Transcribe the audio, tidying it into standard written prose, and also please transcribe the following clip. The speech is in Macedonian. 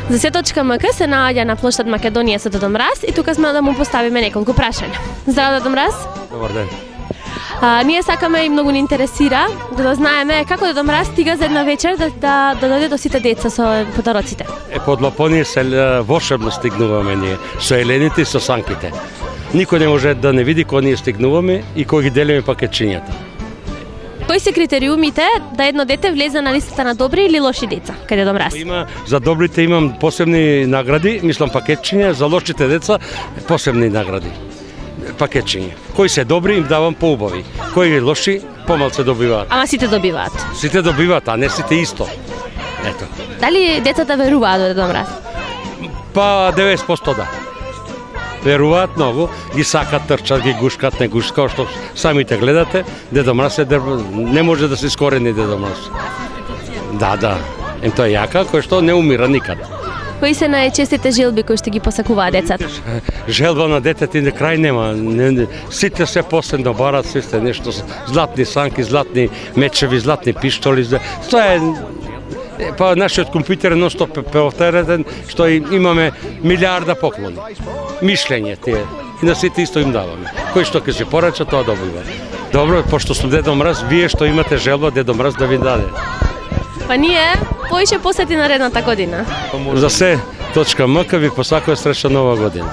За се.мк се наоѓа на плоштад Македонија со Дедо Мраз и тука сме да му поставиме неколку прашања. Здраво, Дедо Мраз. Добар ден. Ние сакаме и многу ни интересира да знаеме како Дедо Мраз стига за една вечер да дојде до сите деца со подароците. Под Лапонија се волшебно стигнуваме ние, со елените и со санките. Никој не може да не види кога ние стигнуваме и кога ги делиме пакетчињата. Кои се критериумите да едно дете влезе на листата на добри или лоши деца кај Дедо Мраз? За добрите имам посебни награди, мислам пакетчиња, за лошите деца посебни награди. Пакетчиња. Кои се добри им давам поубави, кои лоши помалце добиваат. Ама сите добиваат. Сите добиваат, а не сите исто. Ето. Дали децата веруваат во Дедо Мраз? Па 90% да. Веруваат многу, ги сакат, трчат, ги гушкат, не гушкат, како што самите гледате, Дедо Мраз не може да се искорени Дедо Мраз. Да. Тоа е јака, кој што не умира никад. Кои се најчестите желби кои што ги посакуваат децата? Желба на детето на крај нема. Сите се последно барат, сите нешто, златни санки, златни мечеви, златни пиштоли. Тоа е па нашиот компјутер е нон-стоп повторен, што имаме милиарда поклони. Мишлење тие. И на сите исто им даваме. Кој што ќе се порача, тоа добива. Добро, пошто сум Дедо Мраз, вие што имате желба Дедо Мраз да ви даде. Па ние поише посети наредната година. За се.мк ви посакува среќна нова година.